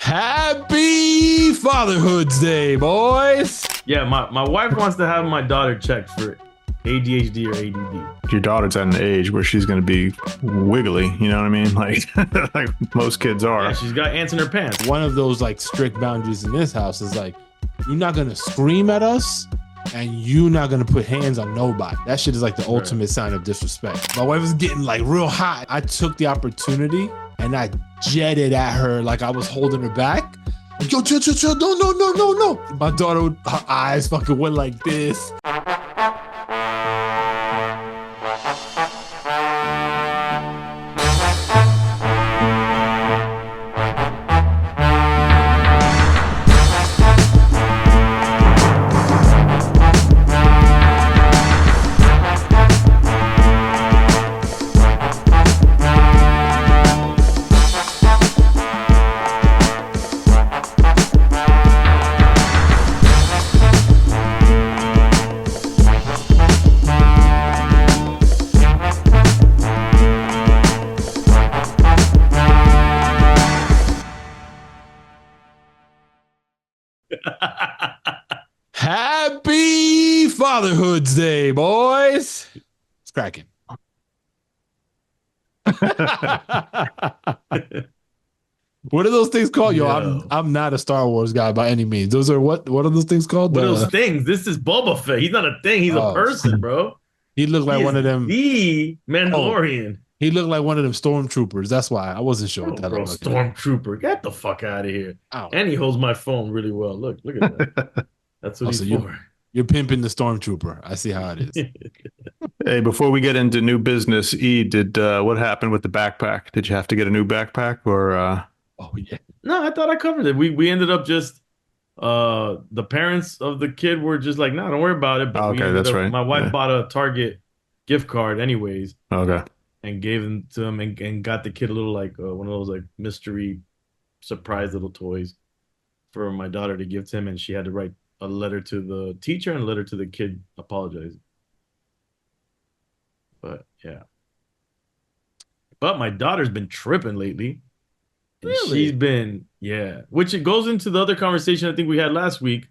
Happy Fatherhood's Day, boys. Yeah, my wife wants to have my daughter checked for ADHD or ADD. Your daughter's at an age where she's going to be wiggly, you know what I mean? Like, like most kids are. Yeah, she's got ants in her pants. One of those like strict boundaries in this house is like, you're not gonna scream at us and you're not gonna put hands on nobody. That shit is like the ultimate sign of disrespect. My wife was getting like real hot. I took the opportunity and I jetted at her like I was holding her back. Like, yo, chill, no. My daughter, her eyes fucking went like this. Happy Fatherhood's Day, boys. It's cracking. What are those things called? Yo, I'm not a Star Wars guy by any means. Those are what are those things called? What are those things? This is Boba Fett. He's not a thing. He's a person, bro. He looked like one of them. The Mandalorian. He looked like one of them stormtroopers. That's why I wasn't sure. What that bro, stormtrooper. Get the fuck out of here. And he holds my phone really well. Look at that. That's what he's for. You're pimping the stormtrooper. I see how it is. Hey, before we get into new business, what happened with the backpack? Did you have to get a new backpack or? Oh yeah. No, I thought I covered it. We ended up just the parents of the kid were just like, no, don't worry about it. But okay, that's right. My wife bought a Target gift card anyways. Okay. And gave them to him and got the kid a little like one of those like mystery surprise little toys for my daughter to give to him, and she had to write a letter to the teacher and a letter to the kid apologizing. But yeah. But my daughter's been tripping lately. Really? She's been, which it goes into the other conversation I think we had last week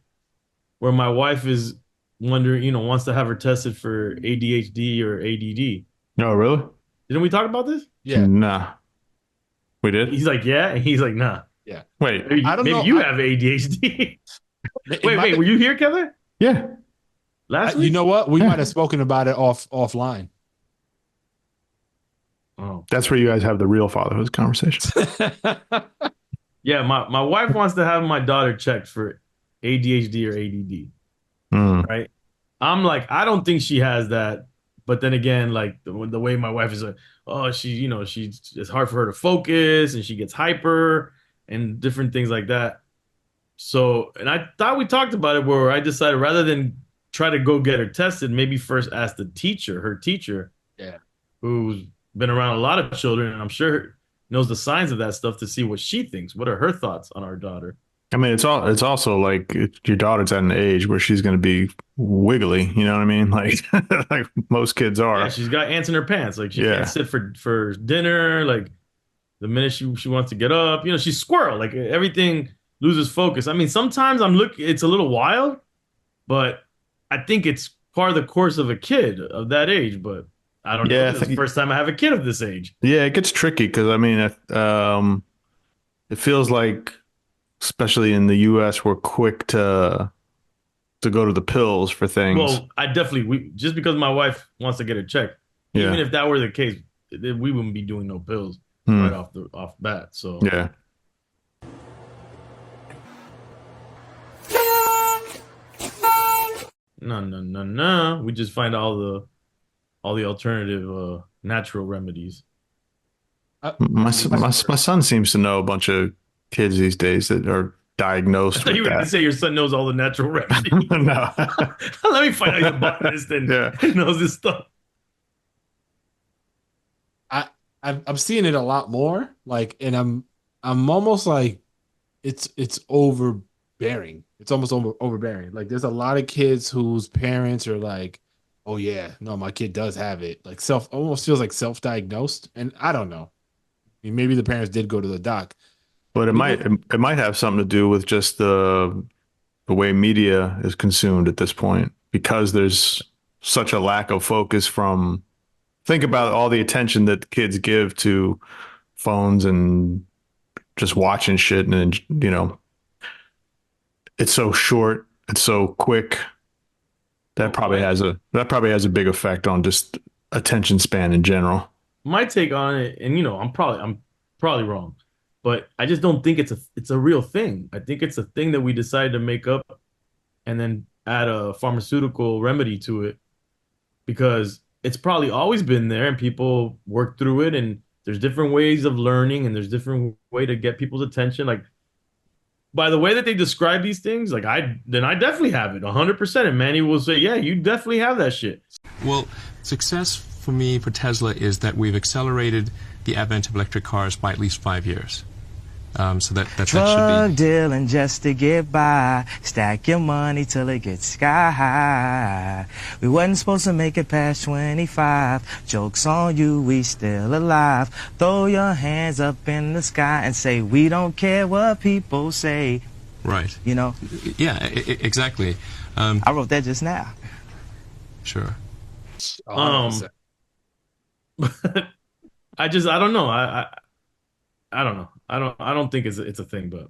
where my wife is wondering, wants to have her tested for ADHD or ADD. No, really? Didn't we talk about this? Yeah. Nah. We did? He's like, yeah. And he's like, nah. Yeah. Wait. I don't know. Maybe you have ADHD. wait. Were you here, Kevin? Yeah. Last week? You know what? We might have spoken about it offline. Oh. That's where you guys have the real fatherhood conversation. Yeah. My wife wants to have my daughter checked for ADHD or ADD. Right? I'm like, I don't think she has that. But then again, like the way my wife is like, oh, it's hard for her to focus and she gets hyper and different things like that. So, and I thought we talked about it where I decided rather than try to go get her tested, maybe first ask her teacher, who's been around a lot of children and I'm sure knows the signs of that stuff to see what she thinks. What are her thoughts on our daughter? I mean, it's also like your daughter's at an age where she's going to be wiggly. You know what I mean? Like, like most kids are. Yeah, she's got ants in her pants. Like she can't sit for dinner. Like the minute she wants to get up, she's squirrel. Like everything loses focus. I mean, sometimes it's a little wild, but I think it's part of the course of a kid of that age. But I don't know. It's the first time I have a kid of this age. Yeah, it gets tricky because I mean, it feels like, especially in the U.S., we're quick to go to the pills for things. Well, I definitely just because my wife wants to get her checked. Even if that were the case, we wouldn't be doing no pills right off bat. So yeah. No. We just find all the alternative natural remedies. My son seems to know a bunch of kids these days that are diagnosed with you were going to say your son knows all the natural remedies. No. Let me find out he's a botanist and knows this stuff. I'm seeing it a lot more. Like, and I'm almost like it's overbearing. It's almost overbearing. Like there's a lot of kids whose parents are like, oh yeah, no, my kid does have it. Like almost feels like self-diagnosed. And I don't know. I mean, maybe the parents did go to the doc. But it might have something to do with just the way media is consumed at this point, because there's such a lack of focus from, think about all the attention that kids give to phones and just watching shit. And, you know, it's so short, it's so quick. That probably has a big effect on just attention span in general. My take on it, and you know, I'm probably wrong, but I just don't think it's a real thing. I think it's a thing that we decided to make up and then add a pharmaceutical remedy to it, because it's probably always been there and people work through it, and there's different ways of learning and there's different way to get people's attention. Like, by the way that they describe these things, like I definitely have it 100%. And Manny will say, yeah, you definitely have that shit. Well, success for me, for Tesla, is that we've accelerated the advent of electric cars by at least 5 years. So that should be. Drug dealing just to get by. Stack your money till it gets sky high. We wasn't supposed to make it past 25. Joke's on you, we still alive. Throw your hands up in the sky and say, we don't care what people say. Right. You know? Yeah, exactly. I wrote that just now. Sure. But I don't know. I don't know. I don't think it's a thing, but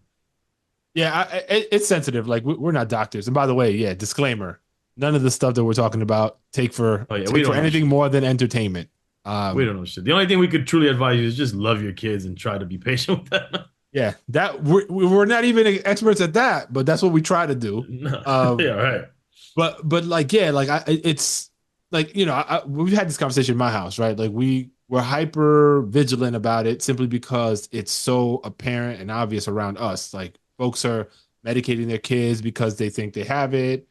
yeah, it's sensitive. Like, we're not doctors. And by the way, yeah, disclaimer: none of the stuff that we're talking about take for anything more than entertainment. We don't know shit. The only thing we could truly advise you is just love your kids and try to be patient with them. Yeah, that we're not even experts at that, but that's what we try to do. Yeah, right. But like, yeah, like it's like, you know, we've had this conversation in my house, right? Like, we're hyper vigilant about it simply because it's so apparent and obvious around us. Like, folks are medicating their kids because they think they have it.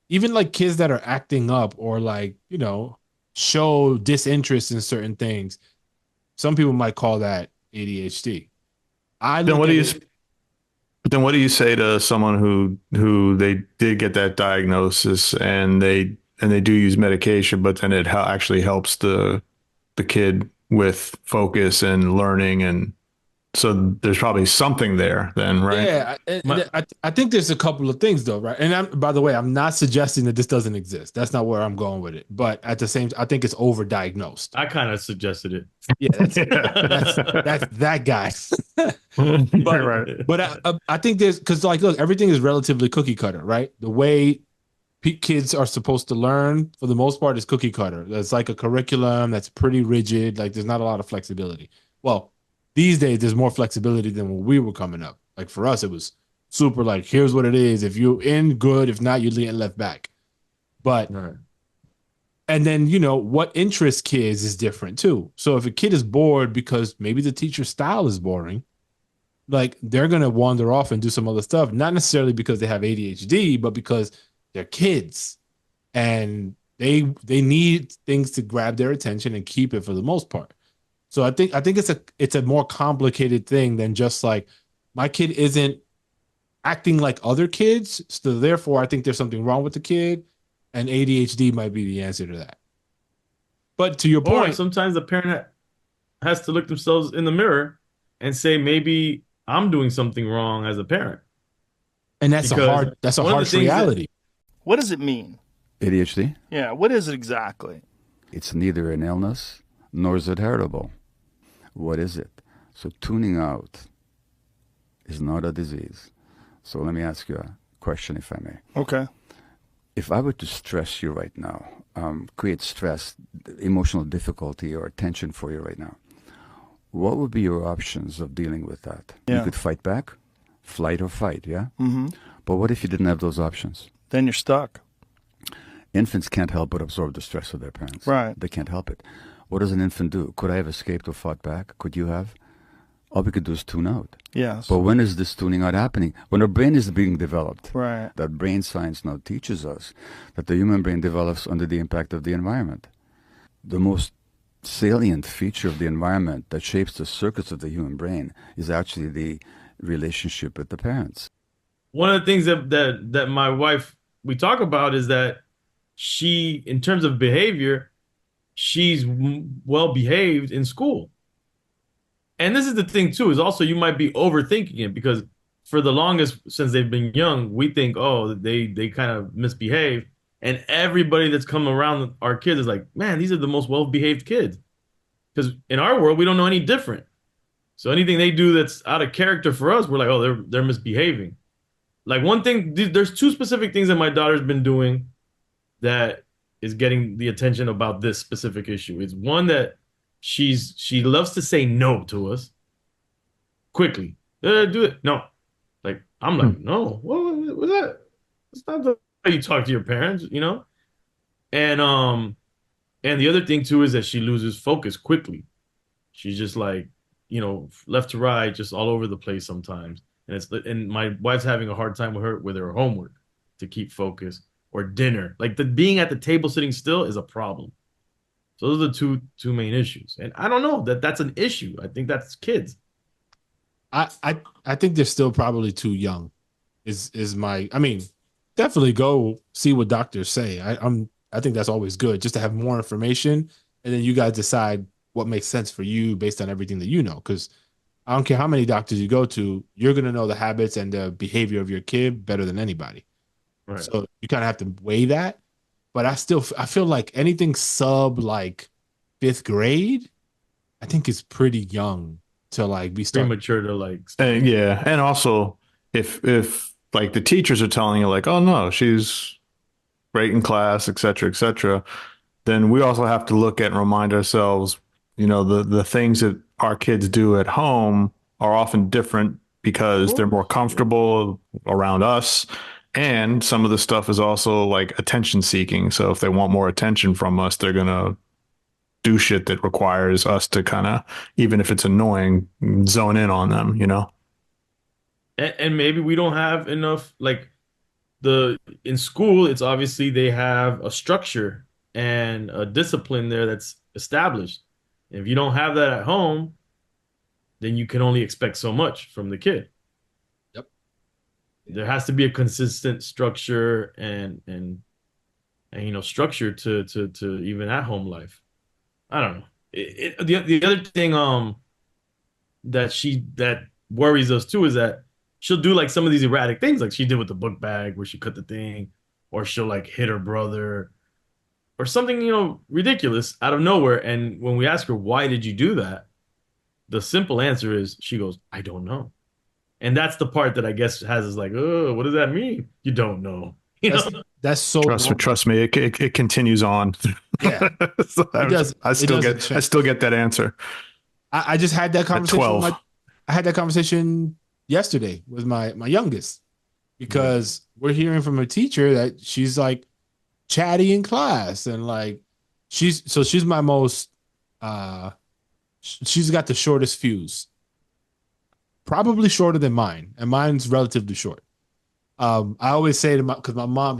Even like kids that are acting up or, like, you know, show disinterest in certain things. Some people might call that ADHD. Then what do you say to someone who they did get that diagnosis and they do use medication, but then it actually helps the kid with focus and learning, and so there's probably something there then, right? Yeah, I think there's a couple of things though, right? And by the way, I'm not suggesting that this doesn't exist. That's not where I'm going with it. But at the same time, I think it's overdiagnosed. I kind of suggested it. Yeah, that's that guy. But I think there's, because, like, look, everything is relatively cookie cutter, right? The way kids are supposed to learn, for the most part, is cookie cutter. There's like a curriculum that's pretty rigid. Like, there's not a lot of flexibility. Well, these days there's more flexibility than when we were coming up. Like, for us, it was super like, here's what it is. If you're in, good. If not, you're getting left back. But and then, you know, what interests kids is different too. So if a kid is bored because maybe the teacher's style is boring, like, they're gonna wander off and do some other stuff. Not necessarily because they have ADHD, but because they're kids and they need things to grab their attention and keep it for the most part. So I think it's a more complicated thing than just like, my kid isn't acting like other kids, so therefore I think there's something wrong with the kid, and ADHD might be the answer to that. But to your point, sometimes the parent has to look themselves in the mirror and say, maybe I'm doing something wrong as a parent. And that's a harsh reality. What does it mean? ADHD? Yeah, what is it exactly? It's neither an illness nor is it heritable. What is it? So tuning out is not a disease. So let me ask you a question, if I may. Okay. If I were to stress you right now, create stress, emotional difficulty or tension for you right now, what would be your options of dealing with that? Yeah. You could fight back, flight or fight, yeah? Mm-hmm. But what if you didn't have those options? Then you're stuck. Infants can't help but absorb the stress of their parents. Right. They can't help it. What does an infant do? Could I have escaped or fought back? Could you have? All we could do is tune out. Yes. But when is this tuning out happening? When our brain is being developed. Right. That brain science now teaches us that the human brain develops under the impact of the environment. The most salient feature of the environment that shapes the circuits of the human brain is actually the relationship with the parents. One of the things that my wife, we talk about, is that she, in terms of behavior, she's well behaved in school. And this is the thing too, is also you might be overthinking it because for the longest since they've been young, we think, oh, they kind of misbehave. And everybody that's come around our kids is like, man, these are the most well-behaved kids. Because in our world, we don't know any different. So anything they do that's out of character for us, we're like, oh, they're misbehaving. Like one thing, there's two specific things that my daughter's been doing that is getting the attention about this specific issue. It's one that she loves to say no to us quickly. Do it. No. Like I'm like, no. What's that? That's not the way you talk to your parents, you know? And the other thing too is that she loses focus quickly. She's just like, left to right, just all over the place sometimes. And my wife's having a hard time with her homework to keep focus or dinner. Like the being at the table sitting still is a problem. So those are the two main issues. And I don't know that's an issue. I think that's kids. I think they're still probably too young. I mean, definitely go see what doctors say. I think that's always good just to have more information, and then you guys decide what makes sense for you based on everything that you know. Because I don't care how many doctors you go to, you're gonna know the habits and the behavior of your kid better than anybody. Right. So you kind of have to weigh that. But I feel like anything sub like 5th grade, I think is pretty young to like be premature to like. Yeah, and also if like the teachers are telling you like, oh no, she's great in class, et cetera, then we also have to look at and remind ourselves, the things that our kids do at home are often different because they're more comfortable around us. And some of the stuff is also like attention seeking. So if they want more attention from us, they're going to do shit that requires us to kind of, even if it's annoying, zone in on them, And maybe we don't have enough, like in school, it's obviously they have a structure and a discipline there that's established. If you don't have that at home, then you can only expect so much from the kid. Yep. There has to be a consistent structure and structure to even at home life. I don't know. The other thing that worries us too is that she'll do like some of these erratic things like she did with the book bag where she cut the thing, or she'll like hit her brother or something, ridiculous out of nowhere. And when we ask her, why did you do that? The simple answer is she goes, I don't know. And that's the part that I guess has us like, oh, what does that mean? You don't know. That's so trust me, it continues on. Yeah. So I still get that answer. I just had that conversation. At 12. I had that conversation yesterday with my youngest because we're hearing from a teacher that she's like chatty in class and like she's my most she's got the shortest fuse, probably shorter than mine, and mine's relatively short. I always say to because my mom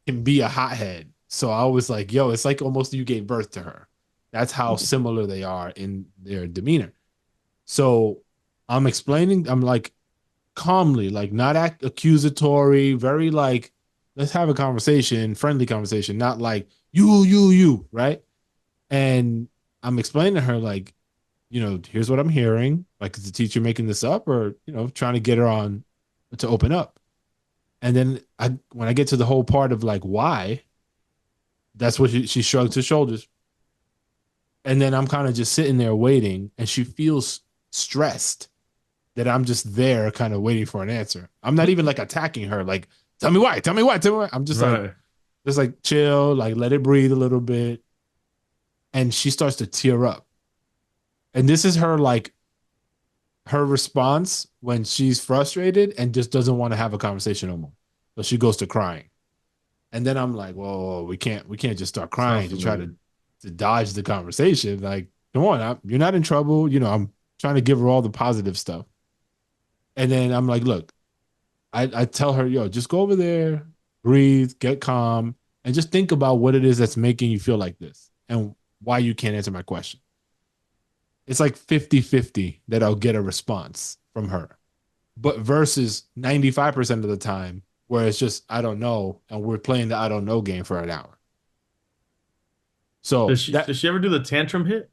can be a hothead, so I was like, yo, it's like almost you gave birth to her. That's how similar they are in their demeanor. So I'm explaining, I'm like calmly, like not accusatory, very like, let's have a conversation, friendly conversation, not like you, right? And I'm explaining to her like, here's what I'm hearing. Like, is the teacher making this up or, trying to get her on to open up? And then when I get to the whole part of like, why, that's what she shrugs her shoulders. And then I'm kind of just sitting there waiting and she feels stressed that I'm just there kind of waiting for an answer. I'm not even like attacking her. Like, tell me why. I'm just like chill, like let it breathe a little bit. And she starts to tear up. And this is her response when she's frustrated and just doesn't want to have a conversation no more. So she goes to crying. And then I'm like, whoa, we can't just start crying to try to dodge the conversation. Like, come on, you're not in trouble. I'm trying to give her all the positive stuff. And then I'm like, look, I tell her, yo, just go over there, breathe, get calm, and just think about what it is that's making you feel like this and why you can't answer my question. It's like 50-50 that I'll get a response from her. But versus 95% of the time where it's just, I don't know, and we're playing the I don't know game for an hour. So does she ever do the tantrum hit?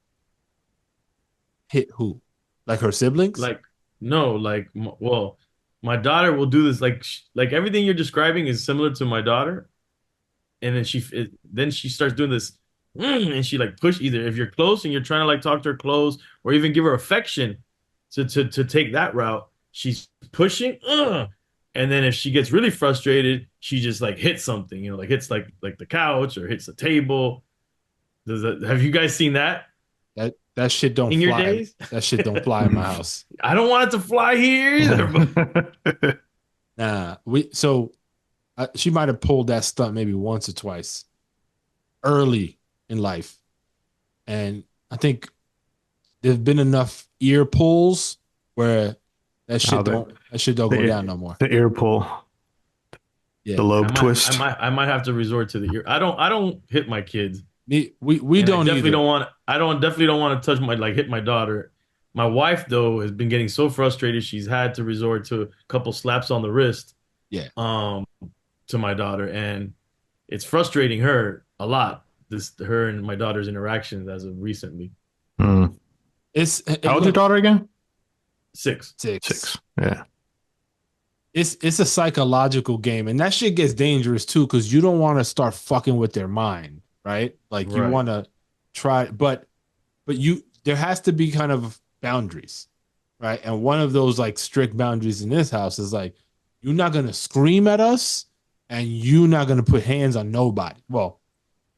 Hit who? Like her siblings? Like, no, like, well, my daughter will do this. Like everything you're describing is similar to my daughter. And then then she starts doing this, and she like push either if you're close and you're trying to like talk to her close or even give her affection to take that route. She's pushing, and then if she gets really frustrated, she just like hits something, like hits like the couch or hits the table. Have you guys seen that? That shit don't in fly. Your days? That shit don't fly in my house. I don't want it to fly here either. Nah, she might have pulled that stunt maybe once or twice early in life, and I think there's been enough ear pulls where that shit don't go down no more. The ear pull, yeah, the lobe twist. I might have to resort to the ear. I don't hit my kids. We don't definitely either. don't want. Definitely don't want to touch hit my daughter. My wife though has been getting so frustrated she's had to resort to a couple slaps on the wrist. Yeah. To my daughter, and it's frustrating her a lot. Her and my daughter's interactions as of recently. How old's your daughter again? 6. 6. Yeah. It's a psychological game, and that shit gets dangerous too because you don't want to start fucking with their mind, right? Like you want to try, but there has to be kind of boundaries, right? And one of those like strict boundaries in this house is like you're not gonna scream at us, and you're not gonna put hands on nobody. Well,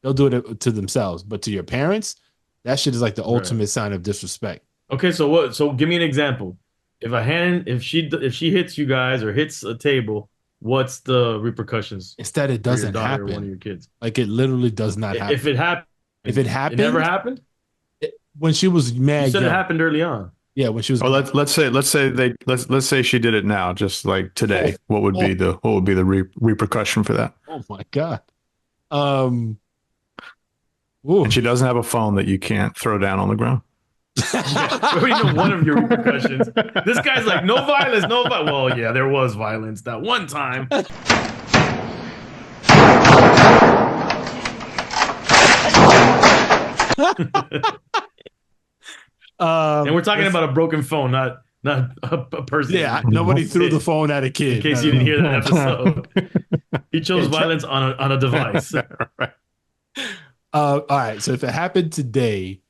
they'll do it to themselves, but to your parents, that shit is like the ultimate sign of disrespect. Okay, so what? So give me an example. If she hits you guys or hits a table, what's the repercussions? Instead, it doesn't happen. Or one of your kids. Like it literally does not happen. If it happened, it never happened. When she was mad, you said it happened early on. Yeah, when she was. Oh, let's say she did it now, just like today. What would be the repercussion for that? Oh my god. And she doesn't have a phone that you can't throw down on the ground. We know one of your repercussions. This guy's like, no violence, no violence. Well, yeah, there was violence that one time. And we're talking about a broken phone, not a person. Yeah, nobody threw the phone at a kid. In case you didn't hear that episode, he chose violence on a device. Right. All right. So if it happened today,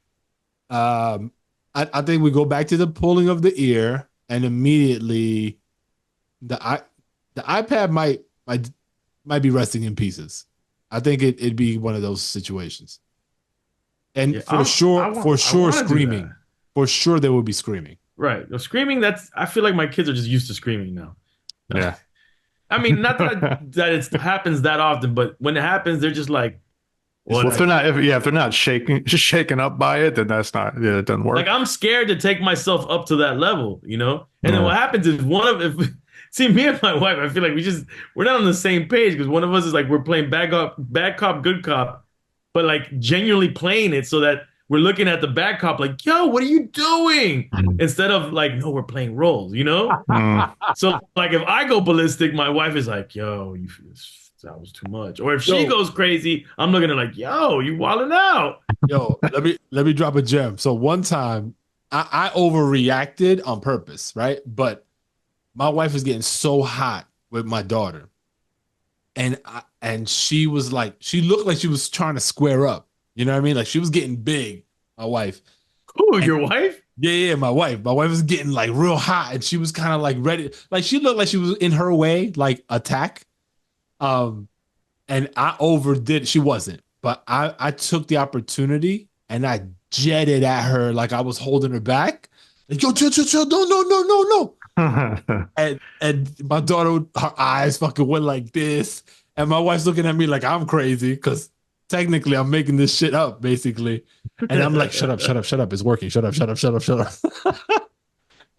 I think we go back to the pulling of the ear, and immediately the iPad might be resting in pieces. I think it'd be one of those situations, and for sure, screaming. For sure, there will be screaming. Right, the screaming. I feel like my kids are just used to screaming now. Yeah, I mean, not that it happens that often, but when it happens, they're just like. Well, if they're not shaken up by it, then it doesn't work. Like I'm scared to take myself up to that level, And then what happens is see, me and my wife, I feel like we're not on the same page because one of us is like we're playing bad cop, good cop, but like genuinely playing it so that we're looking at the bad cop like, yo, what are you doing? Instead of like, no, we're playing roles, So like if I go ballistic, my wife is like, yo, that was too much. Or if she goes crazy, I'm looking at her like, yo, you wilding out. Yo, let me drop a gem. So one time I overreacted on purpose, right? But my wife was getting so hot with my daughter. And she was like, she looked like she was trying to square up. You know what I mean? Like she was getting big, my wife. Ooh, your wife? Yeah, my wife. My wife was getting like real hot, and she was kind of like ready. Like she looked like she was in her way, like attack. And I overdid. She wasn't, but I took the opportunity and I jetted at her like I was holding her back. Like, yo, chill, no. and my daughter, her eyes fucking went like this, and my wife's looking at me like I'm crazy because technically I'm making this shit up, basically. And I'm like, shut up, it's working. Shut up.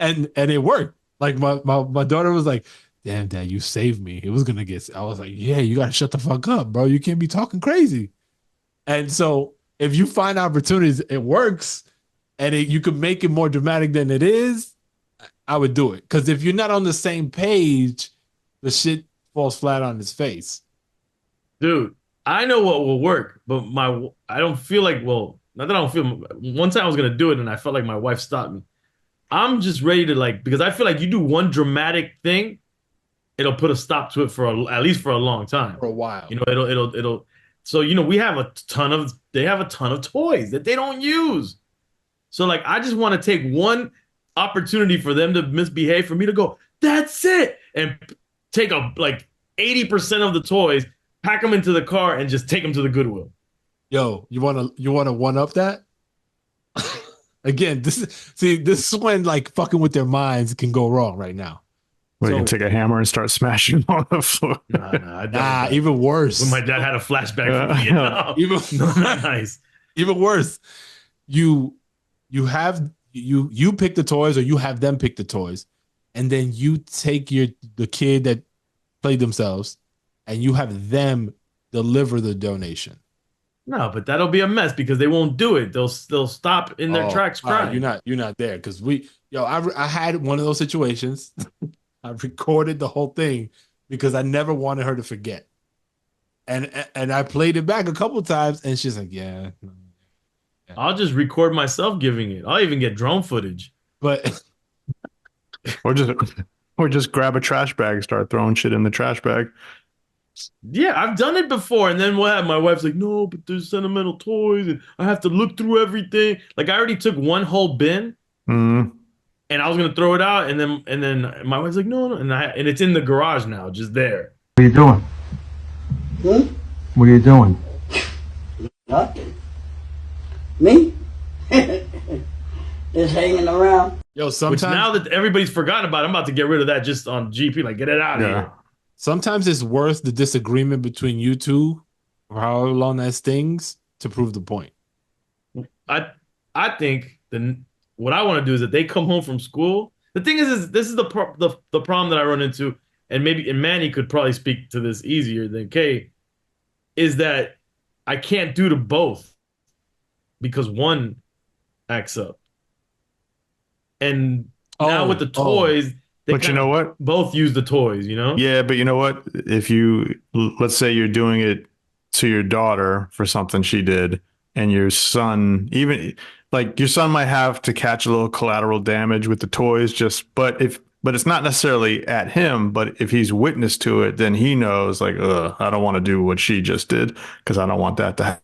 and it worked. Like my daughter was like, damn, Dad, you saved me. It was gonna get. I was like, yeah, you gotta shut the fuck up, bro. You can't be talking crazy. And so if you find opportunities, it works, and you can make it more dramatic than it is. I would do it because if you're not on the same page, the shit falls flat on its face. Dude, I know what will work, but I don't feel like. Well, not that I don't feel. One time I was gonna do it, and I felt like my wife stopped me. I'm just ready to like, because I feel like you do one dramatic thing, it'll put a stop to it for at least for a long time. For a while. You know, it'll. So, you know, they have a ton of toys that they don't use. So like, I just want to take one opportunity for them to misbehave for me to go, that's it. And take like 80% of the toys, pack them into the car and just take them to the Goodwill. Yo, you want to one up that? Again, this is when like fucking with their minds can go wrong right now. Well, you can take a hammer and start smashing on the floor. Nah, even worse. When my dad had a flashback from Vietnam. Not nice. Even worse. You pick the toys, or you have them pick the toys, and then you take the kid that played themselves, and you have them deliver the donation. No, but that'll be a mess because they won't do it. They'll stop in their tracks crying. You're not there because I had one of those situations. I recorded the whole thing because I never wanted her to forget. And I played it back a couple of times, and she's like, yeah. I'll just record myself giving it. I'll even get drone footage. But or just grab a trash bag and start throwing shit in the trash bag. Yeah, I've done it before. And then what happened? My wife's like, no, but there's sentimental toys and I have to look through everything. Like, I already took one whole bin. Mm-hmm. And I was gonna throw it out, and then my wife's like, no, and it's in the garage now, just there. What are you doing? What are you doing? Nothing. Me? Just hanging around. Yo, sometimes which now that everybody's forgotten about it, I'm about to get rid of that just on GP. Like, get it out of here. Sometimes it's worth the disagreement between you two, or however long that stings, to prove the point. I think what I want to do is that they come home from school. The thing is this is the problem that I run into, and Manny could probably speak to this easier than Kay, is that I can't do to both because one acts up. And now with the toys, but you know what? Both use the toys, you know? Yeah, but you know what? If let's say you're doing it to your daughter for something she did, and your son, even like your son might have to catch a little collateral damage with the toys, but it's not necessarily at him, but if he's witness to it, then he knows like, I don't want to do what she just did because I don't want that to happen.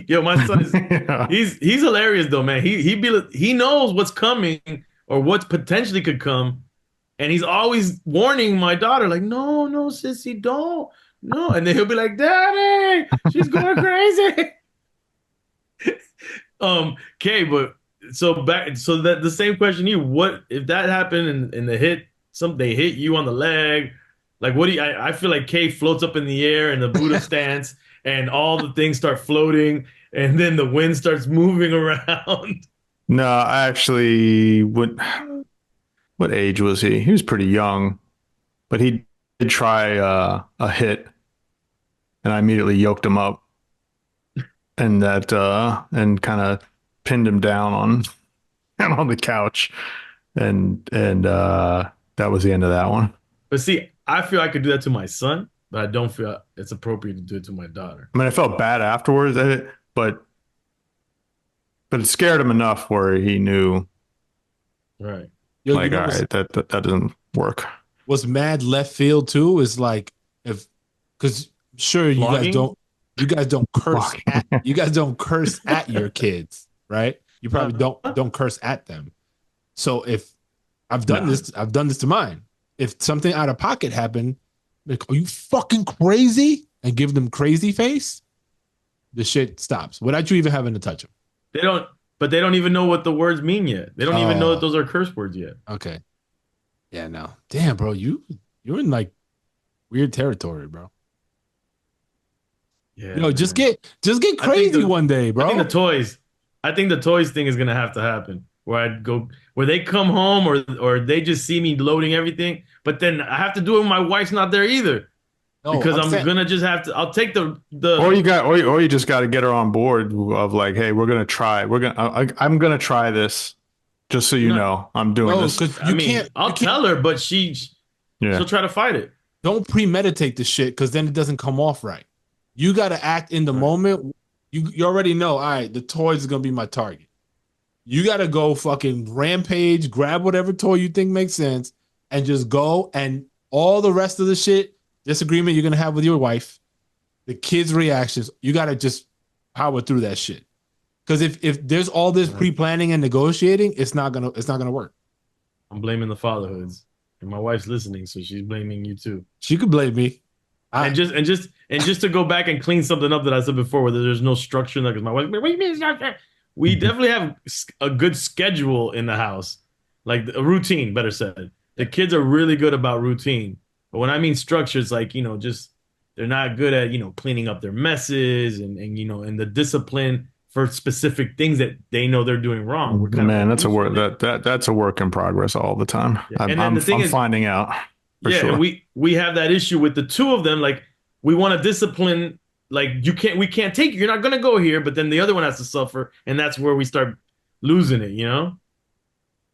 My son is he's hilarious though, man. He knows what's coming or what potentially could come, and he's always warning my daughter like, no, sissy, don't, no, and then he'll be like, Daddy, she's going crazy. Okay, but so that the same question to you, what if that happened and they hit you on the leg? Like, what do you? I feel like Kay floats up in the air in the Buddha stance, and all the things start floating, and then the wind starts moving around. No, I actually what age was he? He was pretty young, but he did try a hit, and I immediately yoked him up, and kind of pinned him down on the couch, and that was the end of that one. But see, I feel I could do that to my son, but I don't feel it's appropriate to do it to my daughter. I mean, I felt bad afterwards, but it scared him enough where he knew, right? Yo, like, all right, that doesn't work. What's mad left field too is like, because sure you guys don't curse you guys don't curse at your kids, right? You probably don't curse at them. So if I've done this to mine. If something out of pocket happened, like, are you fucking crazy? And give them crazy face, the shit stops without you even having to touch them. They don't even know what the words mean yet. They don't even know that those are curse words yet. Okay. Yeah, no. Damn, bro, you're in like weird territory, bro. Yeah. You know, just get crazy one day, bro. I think the toys thing is gonna have to happen. Where they come home or they just see me loading everything, but then I have to do it when my wife's not there either. No, because I'm gonna just have to. I'll take the. Or you just got to get her on board of like, hey, we're gonna try. I'm gonna try this, just so you know I'm doing this. I'll tell her, but she'll try to fight it. Don't premeditate the shit because then it doesn't come off right. You got to act in the moment. You already know. All right, the toys is gonna be my target. You got to go fucking rampage, grab whatever toy you think makes sense, and just go. And all the rest of the shit, disagreement you're gonna have with your wife, the kids' reactions, you got to just power through that shit. Because if there's all this pre-planning and negotiating, it's not gonna work. I'm blaming the fatherhoods, and my wife's listening, so she's blaming you too. She could blame me. And just to go back and clean something up that I said before, where there's no structure in there, because my wife, what do you mean structure? We definitely have a good schedule in the house, like a routine, better said. The kids are really good about routine. But when I mean structure, it's like, just they're not good at, cleaning up their messes and and the discipline for specific things that they know they're doing wrong. We're kind Man, of that's a work that's a work in progress all the time. Yeah. And then the thing I'm is, finding out. For yeah, sure. and we have that issue with the two of them. Like, we want to discipline, like, we can't take you. You're not gonna go here, but then the other one has to suffer, and that's where we start losing it,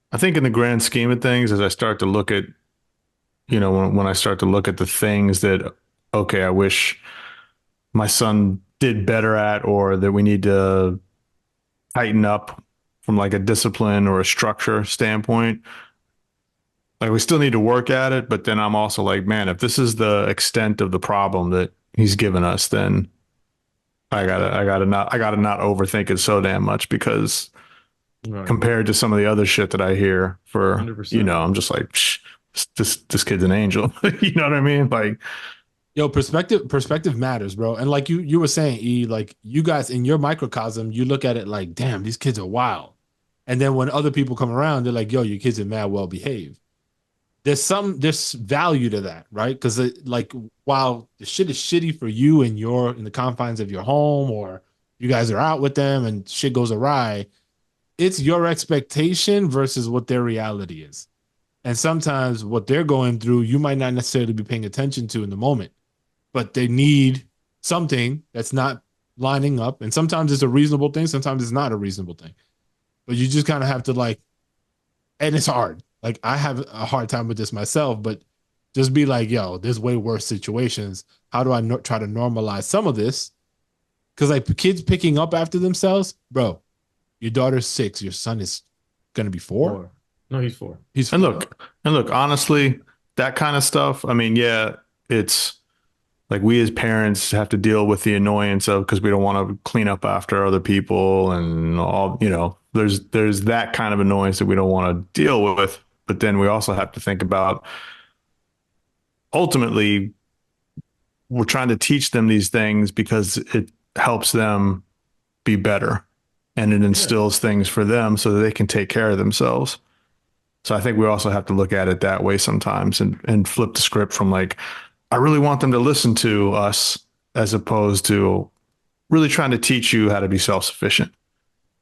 I think in the grand scheme of things, as I start to look at, when I start to look at the things that, okay, I wish my son did better at, or that we need to tighten up from like a discipline or a structure standpoint. Like, we still need to work at it, but then I'm also like, man, if this is the extent of the problem that he's given us, then I gotta not overthink it so damn much, because compared to some of the other shit that I hear for, 100%. I'm just like, this kid's an angel. You know what I mean? Like, Yo, perspective matters, bro. And like you were saying, E, like, you guys in your microcosm, you look at it like, damn, these kids are wild. And then when other people come around, they're like, yo, your kids are mad well behaved. There's value to that, right? Because like, while the shit is shitty for you and you're in the confines of your home, or you guys are out with them and shit goes awry, it's your expectation versus what their reality is. And sometimes what they're going through, you might not necessarily be paying attention to in the moment, but they need something that's not lining up. And sometimes it's a reasonable thing, sometimes it's not a reasonable thing. But you just kind of have to, like, and it's hard. Like, I have a hard time with this myself, but just be like, yo, there's way worse situations. How do I try to normalize some of this? Because, like, kids picking up after themselves, bro, your daughter's 6, your son is going to be 4. No, he's 4. He's 4. And look, honestly, that kind of stuff, I mean, yeah, it's like, we as parents have to deal with the annoyance of, because we don't want to clean up after other people and all, there's that kind of annoyance that we don't want to deal with. But then we also have to think about, ultimately, we're trying to teach them these things because it helps them be better, and it instills things for them so that they can take care of themselves. So I think we also have to look at it that way sometimes, and flip the script from, like, I really want them to listen to us, as opposed to really trying to teach you how to be self-sufficient.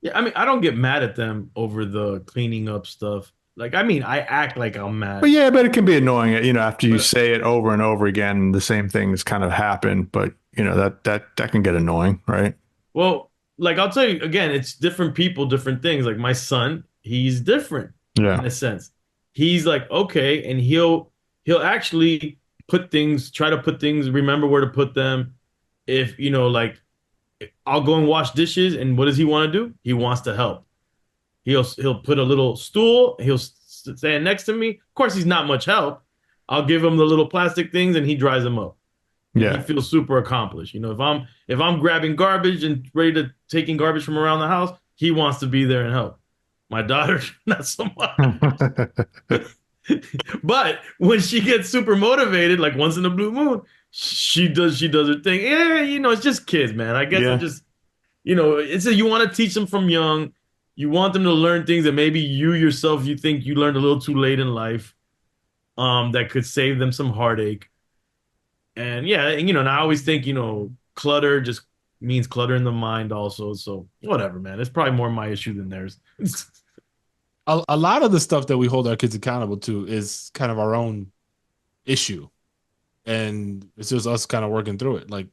Yeah, I mean, I don't get mad at them over the cleaning up stuff. Like, I mean, I act like I'm mad. But yeah, but it can be annoying, after you say it over and over again, the same things kind of happen. But that can get annoying, right? Well, like, I'll tell you again, it's different people, different things. Like, my son, he's different in a sense. He's like, okay, and he'll actually try to put things, remember where to put them. If, like, I'll go and wash dishes, and what does he want to do? He wants to help. He'll put a little stool, he'll stand next to me. Of course, he's not much help. I'll give him the little plastic things, and he dries them up. Yeah, he feels super accomplished. If I'm grabbing garbage and ready to taking garbage from around the house, he wants to be there and help. My daughter, not so much. But when she gets super motivated, like once in a blue moon, she does her thing. Yeah, it's just kids, man. I guess I'm just, you want to teach them from young. You want them to learn things that maybe you yourself, you think you learned a little too late in life, that could save them some heartache. And yeah, and I always think, clutter just means clutter in the mind also. So whatever, man. It's probably more my issue than theirs. A lot of the stuff that we hold our kids accountable to is kind of our own issue. And it's just us kind of working through it. Like,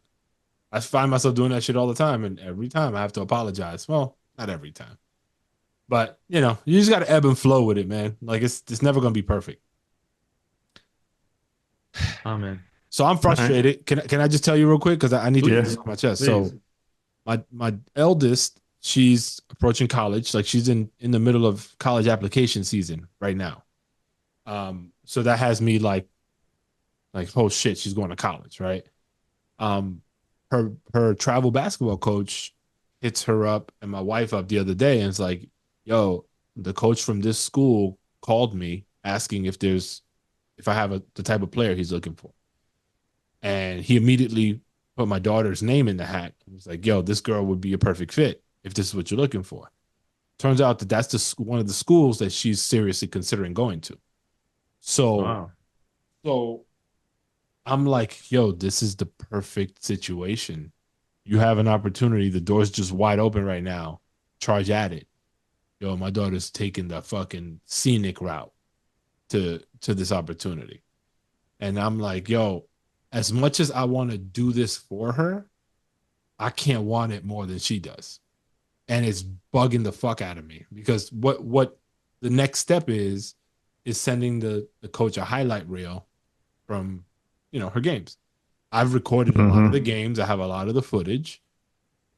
I find myself doing that shit all the time. And every time I have to apologize. Well, not every time. But, you just got to ebb and flow with it, man. Like, it's never going to be perfect. Oh, man. So I'm frustrated. Can I just tell you real quick? Because I need to get this off my chest. Please. So my eldest she's approaching college. Like she's in the middle of college application season right now. So that has me like, oh shit, she's going to college, right? Her travel basketball coach hits her up and my wife up the other day and it's like, yo, the coach from this school called me asking if I have the type of player he's looking for. And he immediately put my daughter's name in the hat. He was like, yo, this girl would be a perfect fit if this is what you're looking for. Turns out that that's one of the schools that she's seriously considering going to. So I'm like, yo, this is the perfect situation. You have an opportunity. The door's just wide open right now. Charge at it. Yo, my daughter's taking the fucking scenic route to this opportunity. And I'm like, yo, as much as I want to do this for her, I can't want it more than she does. And it's bugging the fuck out of me because what the next step is sending the coach a highlight reel from, her games. I've recorded a lot of the games. I have a lot of the footage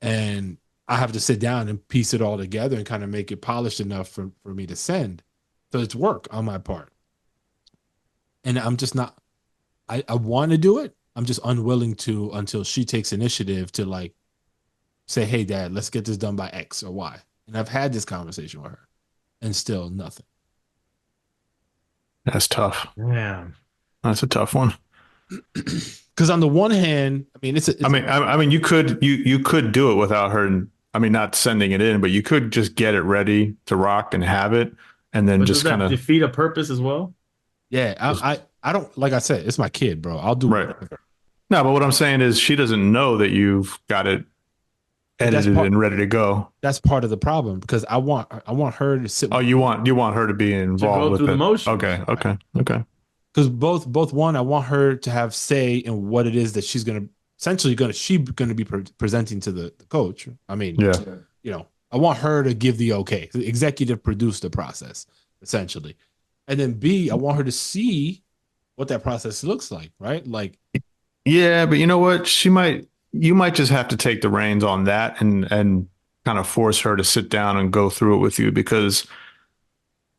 and I have to sit down and piece it all together and kind of make it polished enough for me to send. So it's work on my part. And I'm just not, I want to do it. I'm just unwilling to until she takes initiative to like say, hey, Dad, let's get this done by X or Y. And I've had this conversation with her and still nothing. That's tough. Yeah. That's a tough one. Because on the one hand, I mean, you could do it without her. I mean, not sending it in, but you could just get it ready to rock and have it, and then just kind of defeat a purpose as well. Yeah, I don't, like I said, it's my kid, bro. I'll do right. No, but what I'm saying is she doesn't know that you've got it edited and ready to go. That's part of the problem because I want her to sit. Oh, you want her to be involved with the motion. Okay. Because both one, I want her to have say in what it is that she's gonna be presenting to the coach. I mean, I want her to give the okay, executive produce the process essentially, and then B, I want her to see what that process looks like, right? Like, yeah, but you know what? You might just have to take the reins on that and kind of force her to sit down and go through it with you because,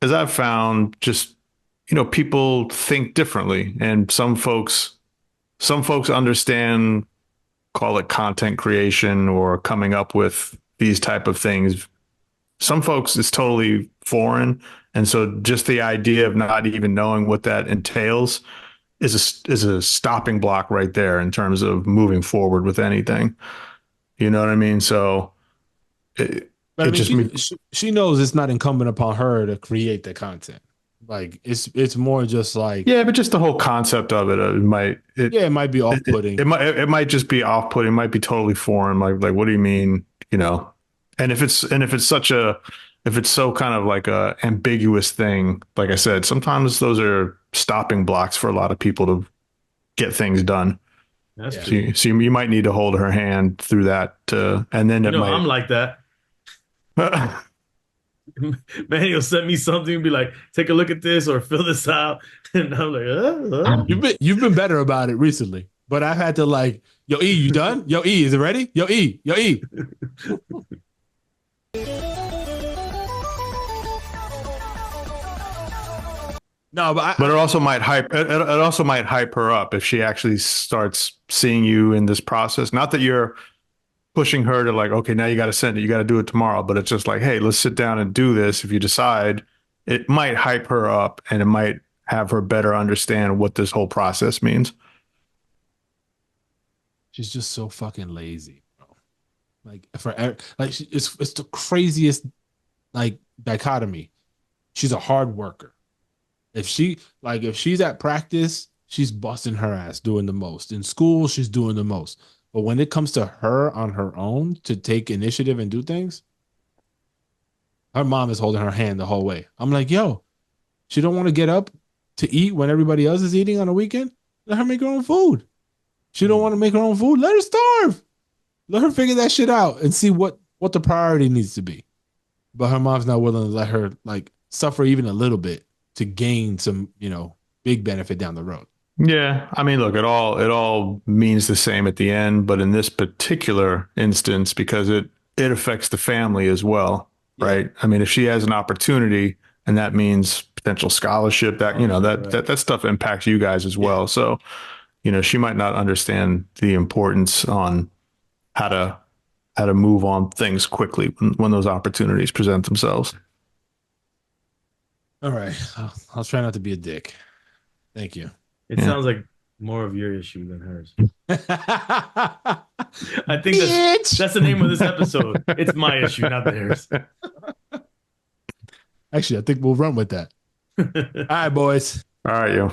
as I've found, just people think differently, and some folks understand, call it content creation or coming up with these type of things. Some folks it's totally foreign, and so just the idea of not even knowing what that entails is a stopping block right there in terms of moving forward with anything. You know what I mean? So she knows it's not incumbent upon her to create the content. Like it's more just like, yeah, but just the whole concept of it, it might be off-putting. It might just be off-putting. It might be totally foreign. Like what do you mean? And if it's so kind of like a ambiguous thing, like I said, sometimes those are stopping blocks for a lot of people to get things done. That's true. So you might need to hold her hand through that, and then I'm like that. Manny will send me something and be like, take a look at this or fill this out. And I'm like, You've been better about it recently. But I've had to like, yo, E, you done? Yo, E, is it ready? Yo, E. No, but it also might hype. It also might hype her up if she actually starts seeing you in this process. Not that you're pushing her to like, okay, now you got to send it, you got to do it tomorrow. But it's just like, hey, let's sit down and do this. If you decide, it might hype her up and it might have her better understand what this whole process means. She's just so fucking lazy, bro. It's the craziest like dichotomy. She's a hard worker. If she's at practice, she's busting her ass doing the most. In school, she's doing the most. But when it comes to her on her own to take initiative and do things, her mom is holding her hand the whole way. I'm like, yo, she don't want to get up to eat when everybody else is eating on the weekend? Let her make her own food. She don't want to make her own food? Let her starve. Let her figure that shit out and see what the priority needs to be. But her mom's not willing to let her like suffer even a little bit to gain some, big benefit down the road. Yeah. I mean, look, it all means the same at the end, but in this particular instance, because it it affects the family as well, right? I mean, if she has an opportunity and that means potential scholarship, that, you know, that stuff impacts you guys as well. So, you know, she might not understand the importance on how to move on things quickly when those opportunities present themselves. All right. I'll try not to be a dick. Thank you. It sounds like more of your issue than hers. I think that's the name of this episode. It's my issue, not theirs. Actually, I think we'll run with that. All right, boys. All right, yo.